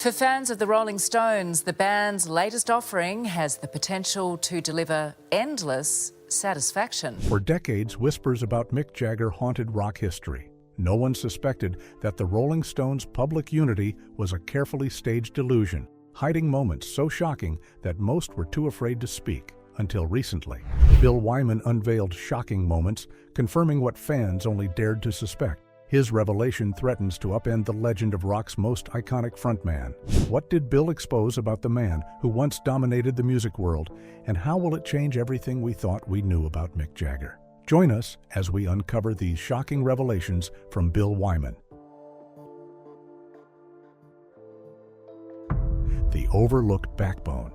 For fans of the Rolling Stones, the band's latest offering has the potential to deliver endless satisfaction. For decades, whispers about Mick Jagger haunted rock history. No one suspected that the Rolling Stones' public unity was a carefully staged illusion, hiding moments so shocking that most were too afraid to speak. Until recently, Bill Wyman unveiled shocking moments, confirming what fans only dared to suspect. His revelation threatens to upend the legend of rock's most iconic frontman. What did Bill expose about the man who once dominated the music world, and how will it change everything we thought we knew about Mick Jagger? Join us as we uncover these shocking revelations from Bill Wyman. The overlooked backbone.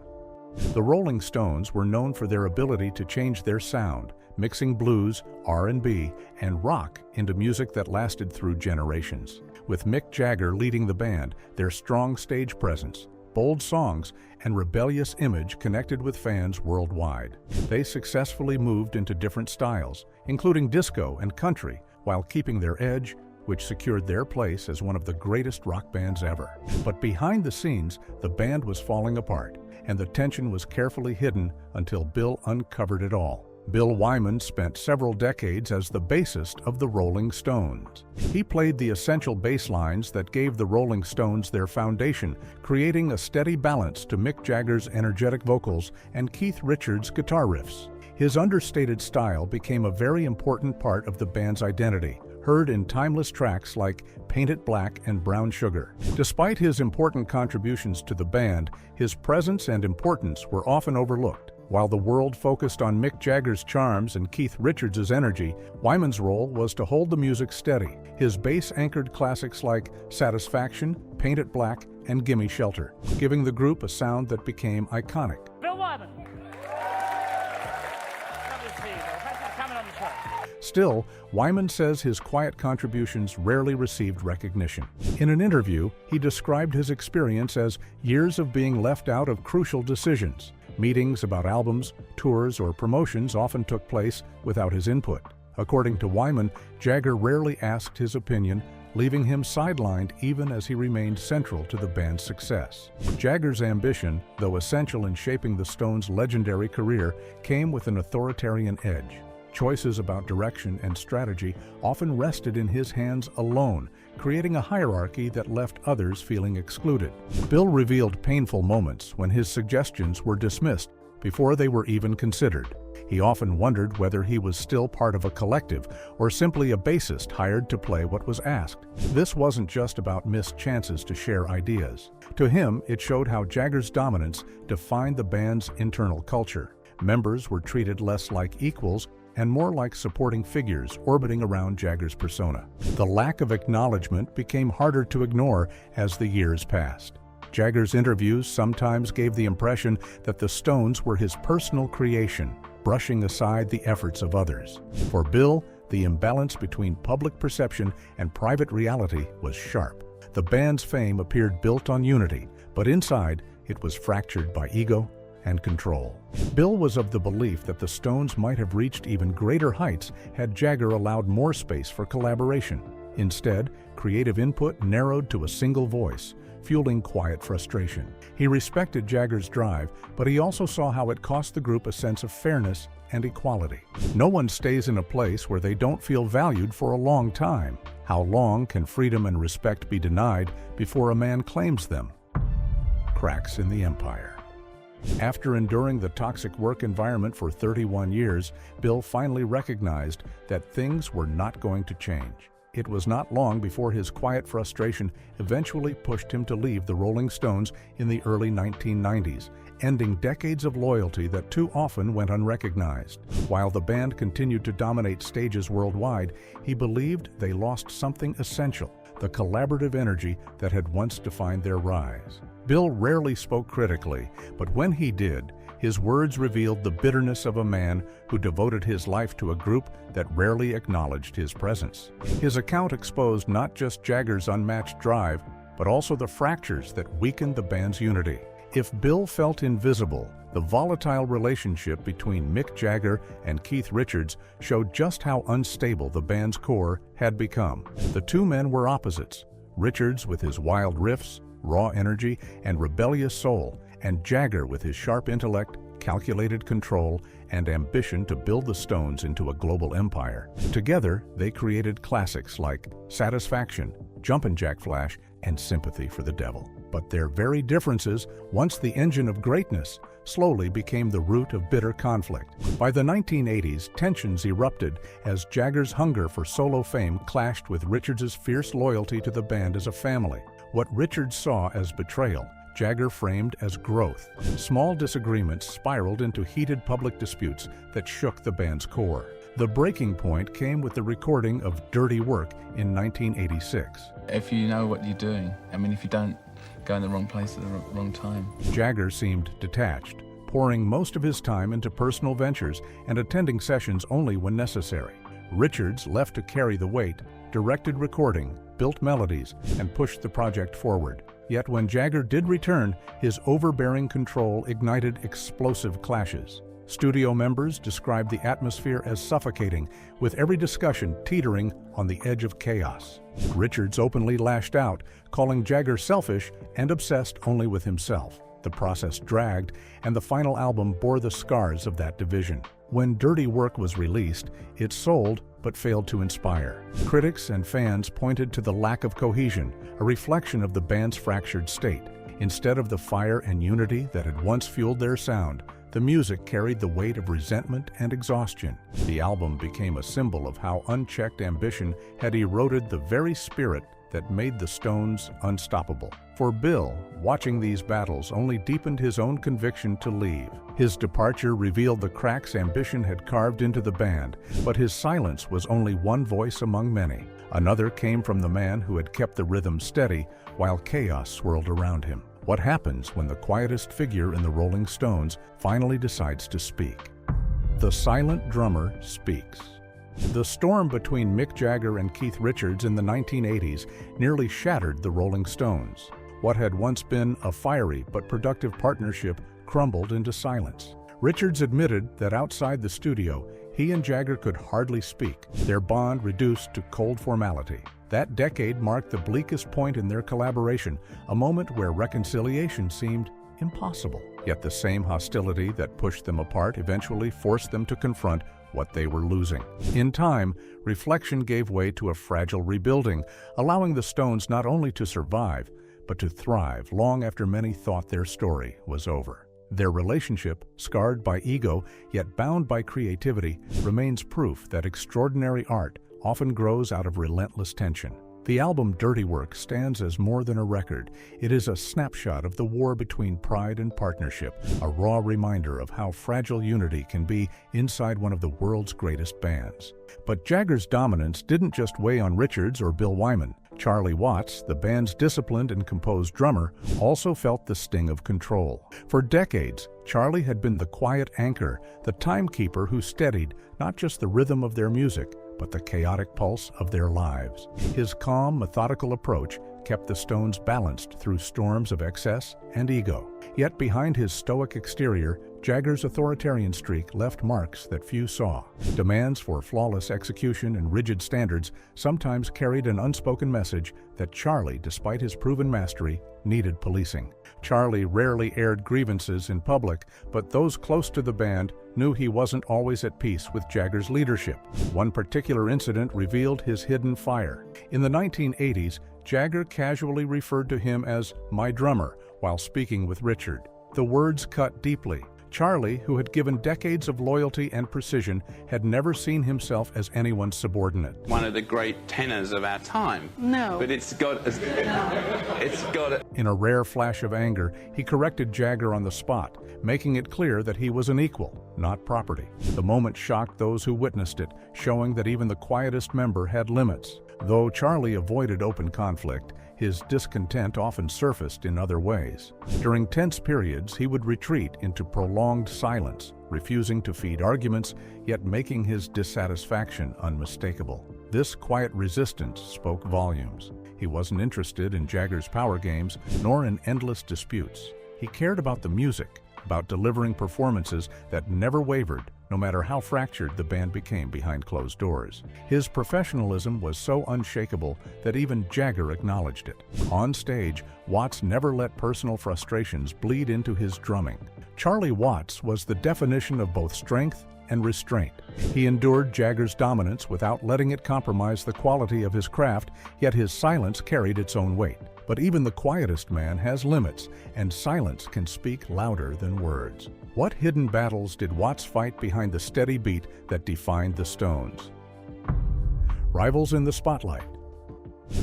The Rolling Stones were known for their ability to change their sound, mixing blues, R&B, and rock into music that lasted through generations. With Mick Jagger leading the band, their strong stage presence, bold songs, and rebellious image connected with fans worldwide. They successfully moved into different styles, including disco and country, while keeping their edge, which secured their place as one of the greatest rock bands ever. But behind the scenes, the band was falling apart, and the tension was carefully hidden until Bill uncovered it all. Bill Wyman spent several decades as the bassist of the Rolling Stones. He played the essential bass lines that gave the Rolling Stones their foundation, creating a steady balance to Mick Jagger's energetic vocals and Keith Richards' guitar riffs. His understated style became a very important part of the band's identity, heard in timeless tracks like Paint It Black and Brown Sugar. Despite his important contributions to the band, his presence and importance were often overlooked. While the world focused on Mick Jagger's charms and Keith Richards' energy, Wyman's role was to hold the music steady. His bass-anchored classics like Satisfaction, Paint It Black, and Gimme Shelter, giving the group a sound that became iconic. Bill Wyman. Thanks for coming on the show. Still, Wyman says his quiet contributions rarely received recognition. In an interview, he described his experience as years of being left out of crucial decisions. Meetings about albums, tours, or promotions often took place without his input. According to Wyman, Jagger rarely asked his opinion, leaving him sidelined even as he remained central to the band's success. Jagger's ambition, though essential in shaping the Stones' legendary career, came with an authoritarian edge. Choices about direction and strategy often rested in his hands alone, creating a hierarchy that left others feeling excluded. Bill revealed painful moments when his suggestions were dismissed before they were even considered. He often wondered whether he was still part of a collective or simply a bassist hired to play what was asked. This wasn't just about missed chances to share ideas. To him, it showed how Jagger's dominance defined the band's internal culture. Members were treated less like equals and more like supporting figures orbiting around Jagger's persona. The lack of acknowledgement became harder to ignore as the years passed. Jagger's interviews sometimes gave the impression that the Stones were his personal creation, brushing aside the efforts of others. For Bill, the imbalance between public perception and private reality was sharp. The band's fame appeared built on unity, but inside, it was fractured by ego and control. Bill was of the belief that the Stones might have reached even greater heights had Jagger allowed more space for collaboration. Instead, creative input narrowed to a single voice, fueling quiet frustration. He respected Jagger's drive, but he also saw how it cost the group a sense of fairness and equality. No one stays in a place where they don't feel valued for a long time. How long can freedom and respect be denied before a man claims them? Cracks in the empire. After enduring the toxic work environment for 31 years, Bill finally recognized that things were not going to change. It was not long before his quiet frustration eventually pushed him to leave the Rolling Stones in the early 1990s, ending decades of loyalty that too often went unrecognized. While the band continued to dominate stages worldwide, he believed they lost something essential: the collaborative energy that had once defined their rise. Bill rarely spoke critically, but when he did, his words revealed the bitterness of a man who devoted his life to a group that rarely acknowledged his presence. His account exposed not just Jagger's unmatched drive, but also the fractures that weakened the band's unity. If Bill felt invisible, the volatile relationship between Mick Jagger and Keith Richards showed just how unstable the band's core had become. The two men were opposites: Richards with his wild riffs, raw energy, and rebellious soul, and Jagger with his sharp intellect, calculated control, and ambition to build the Stones into a global empire. Together, they created classics like Satisfaction, Jumpin' Jack Flash, and Sympathy for the Devil. But their very differences, once the engine of greatness, slowly became the root of bitter conflict. By the 1980s, tensions erupted as Jagger's hunger for solo fame clashed with Richards' fierce loyalty to the band as a family. What Richards saw as betrayal, Jagger framed as growth. Small disagreements spiraled into heated public disputes that shook the band's core. The breaking point came with the recording of Dirty Work in 1986. If you know what you're doing, if you don't go in the wrong place at the wrong time. Jagger seemed detached, pouring most of his time into personal ventures and attending sessions only when necessary. Richards, left to carry the weight, directed recording, built melodies, and pushed the project forward. Yet when Jagger did return, his overbearing control ignited explosive clashes. Studio members described the atmosphere as suffocating, with every discussion teetering on the edge of chaos. Richards openly lashed out, calling Jagger selfish and obsessed only with himself. The process dragged, and the final album bore the scars of that division. When Dirty Work was released, it sold but failed to inspire. Critics and fans pointed to the lack of cohesion, a reflection of the band's fractured state. Instead of the fire and unity that had once fueled their sound, the music carried the weight of resentment and exhaustion. The album became a symbol of how unchecked ambition had eroded the very spirit that made the Stones unstoppable. For Bill, watching these battles only deepened his own conviction to leave. His departure revealed the cracks ambition had carved into the band, but his silence was only one voice among many. Another came from the man who had kept the rhythm steady while chaos swirled around him. What happens when the quietest figure in the Rolling Stones finally decides to speak? The silent drummer speaks. The storm between Mick Jagger and Keith Richards in the 1980s nearly shattered the Rolling Stones. What had once been a fiery but productive partnership crumbled into silence. Richards admitted that outside the studio, he and Jagger could hardly speak, their bond reduced to cold formality. That decade marked the bleakest point in their collaboration, a moment where reconciliation seemed impossible. Yet the same hostility that pushed them apart eventually forced them to confront what they were losing. In time, reflection gave way to a fragile rebuilding, allowing the Stones not only to survive, but to thrive long after many thought their story was over. Their relationship, scarred by ego yet bound by creativity, remains proof that extraordinary art often grows out of relentless tension. The album Dirty Work stands as more than a record. It is a snapshot of the war between pride and partnership, a raw reminder of how fragile unity can be inside one of the world's greatest bands. But Jagger's dominance didn't just weigh on Richards or Bill Wyman. Charlie Watts, the band's disciplined and composed drummer, also felt the sting of control. For decades, Charlie had been the quiet anchor, the timekeeper who steadied not just the rhythm of their music, but the chaotic pulse of their lives. His calm, methodical approach kept the Stones balanced through storms of excess and ego. Yet behind his stoic exterior, Jagger's authoritarian streak left marks that few saw. Demands for flawless execution and rigid standards sometimes carried an unspoken message that Charlie, despite his proven mastery, needed policing. Charlie rarely aired grievances in public, but those close to the band knew he wasn't always at peace with Jagger's leadership. One particular incident revealed his hidden fire. In the 1980s, Jagger casually referred to him as "my drummer" while speaking with Richard. The words cut deeply. Charlie, who had given decades of loyalty and precision, had never seen himself as anyone's subordinate. One of the great tenors of our time. No. But it's got it. In a rare flash of anger, he corrected Jagger on the spot, making it clear that he was an equal, not property. The moment shocked those who witnessed it, showing that even the quietest member had limits. Though Charlie avoided open conflict, his discontent often surfaced in other ways. During tense periods, he would retreat into prolonged silence, refusing to feed arguments, yet making his dissatisfaction unmistakable. This quiet resistance spoke volumes. He wasn't interested in Jagger's power games, nor in endless disputes. He cared about the music, about delivering performances that never wavered, no matter how fractured the band became behind closed doors. His professionalism was so unshakable that even Jagger acknowledged it. On stage, Watts never let personal frustrations bleed into his drumming. Charlie Watts was the definition of both strength and restraint. He endured Jagger's dominance without letting it compromise the quality of his craft, yet his silence carried its own weight. But even the quietest man has limits, and silence can speak louder than words. What hidden battles did Watts fight behind the steady beat that defined the Stones? Rivals in the spotlight.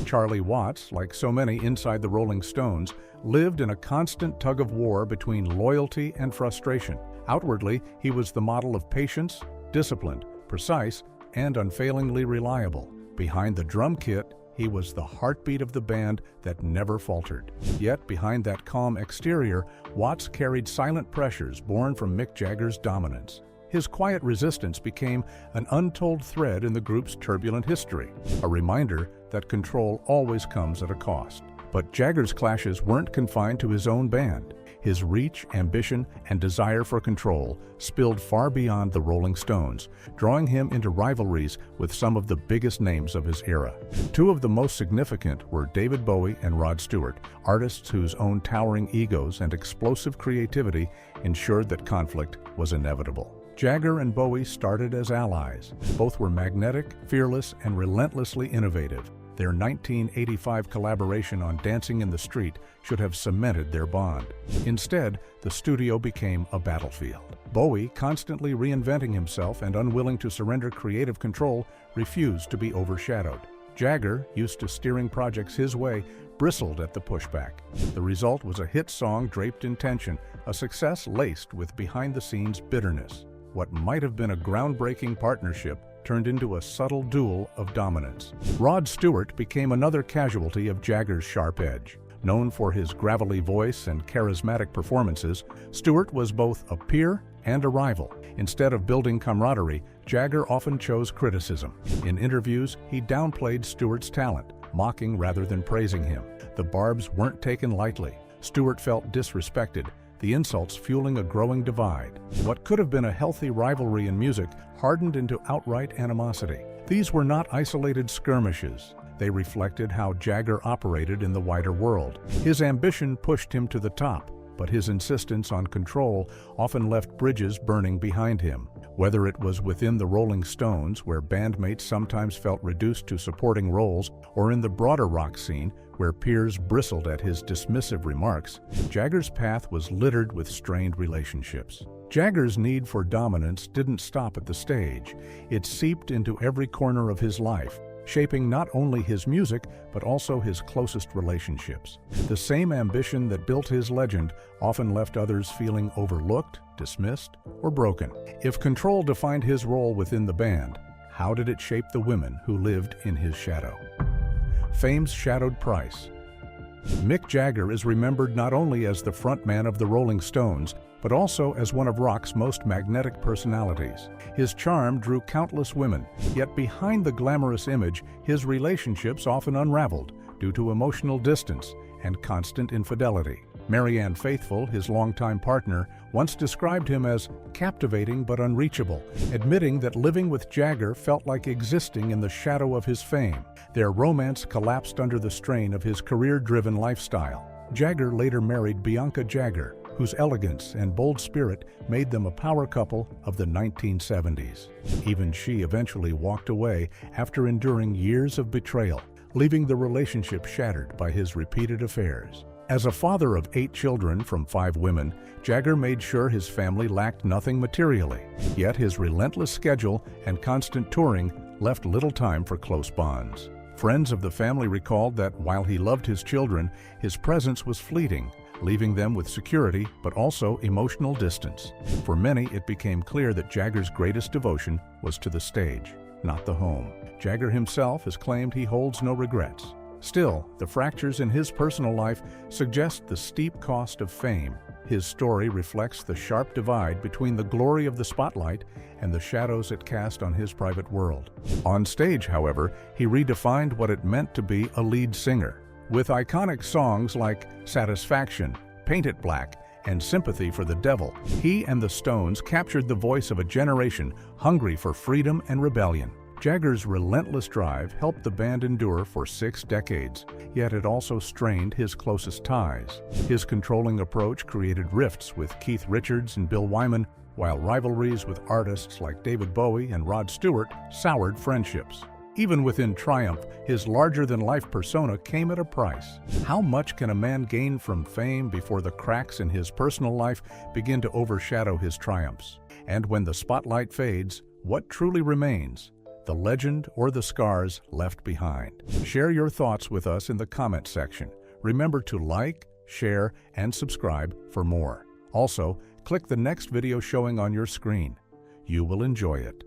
Charlie Watts, like so many inside the Rolling Stones, lived in a constant tug-of-war between loyalty and frustration. Outwardly, he was the model of patience, disciplined, precise, and unfailingly reliable. Behind the drum kit, he was the heartbeat of the band that never faltered. Yet, behind that calm exterior, Watts carried silent pressures born from Mick Jagger's dominance. His quiet resistance became an untold thread in the group's turbulent history, a reminder that control always comes at a cost. But Jagger's clashes weren't confined to his own band. His reach, ambition, and desire for control spilled far beyond the Rolling Stones, drawing him into rivalries with some of the biggest names of his era. Two of the most significant were David Bowie and Rod Stewart, artists whose own towering egos and explosive creativity ensured that conflict was inevitable. Jagger and Bowie started as allies. Both were magnetic, fearless, and relentlessly innovative. Their 1985 collaboration on Dancing in the Street should have cemented their bond. Instead, the studio became a battlefield. Bowie, constantly reinventing himself and unwilling to surrender creative control, refused to be overshadowed. Jagger, used to steering projects his way, bristled at the pushback. The result was a hit song draped in tension, a success laced with behind-the-scenes bitterness. What might have been a groundbreaking partnership turned into a subtle duel of dominance. Rod Stewart became another casualty of Jagger's sharp edge. Known for his gravelly voice and charismatic performances, Stewart was both a peer and a rival. Instead of building camaraderie, Jagger often chose criticism. In interviews, he downplayed Stewart's talent, mocking rather than praising him. The barbs weren't taken lightly. Stewart felt disrespected, the insults fueling a growing divide. What could have been a healthy rivalry in music hardened into outright animosity. These were not isolated skirmishes. They reflected how Jagger operated in the wider world. His ambition pushed him to the top, but his insistence on control often left bridges burning behind him. Whether it was within the Rolling Stones, where bandmates sometimes felt reduced to supporting roles, or in the broader rock scene, where peers bristled at his dismissive remarks, Jagger's path was littered with strained relationships. Jagger's need for dominance didn't stop at the stage. It seeped into every corner of his life, shaping not only his music, but also his closest relationships. The same ambition that built his legend often left others feeling overlooked, dismissed, or broken. If control defined his role within the band, how did it shape the women who lived in his shadow? Fame's shadowed price. Mick Jagger is remembered not only as the frontman of the Rolling Stones, but also as one of rock's most magnetic personalities. His charm drew countless women, yet behind the glamorous image, his relationships often unraveled due to emotional distance and constant infidelity. Marianne Faithfull, his longtime partner, once described him as captivating but unreachable, admitting that living with Jagger felt like existing in the shadow of his fame. Their romance collapsed under the strain of his career-driven lifestyle. Jagger later married Bianca Jagger, whose elegance and bold spirit made them a power couple of the 1970s. Even she eventually walked away after enduring years of betrayal, leaving the relationship shattered by his repeated affairs. As a father of 8 children from 5 women, Jagger made sure his family lacked nothing materially. Yet his relentless schedule and constant touring left little time for close bonds. Friends of the family recalled that while he loved his children, his presence was fleeting, leaving them with security but also emotional distance. For many, it became clear that Jagger's greatest devotion was to the stage, not the home. Jagger himself has claimed he holds no regrets. Still, the fractures in his personal life suggest the steep cost of fame. His story reflects the sharp divide between the glory of the spotlight and the shadows it cast on his private world. On stage, however, he redefined what it meant to be a lead singer. With iconic songs like Satisfaction, Paint It Black, and sympathy for the devil. He and the Stones captured the voice of a generation hungry for freedom and rebellion. Jagger's relentless drive helped the band endure for 6 decades, yet it also strained his closest ties. His controlling approach created rifts with Keith Richards and Bill Wyman, while rivalries with artists like David Bowie and Rod Stewart soured friendships. Even within Triumph, his larger-than-life persona came at a price. How much can a man gain from fame before the cracks in his personal life begin to overshadow his triumphs? And when the spotlight fades, what truly remains? The legend or the scars left behind? Share your thoughts with us in the comment section. Remember to like, share, and subscribe for more. Also, click the next video showing on your screen. You will enjoy it.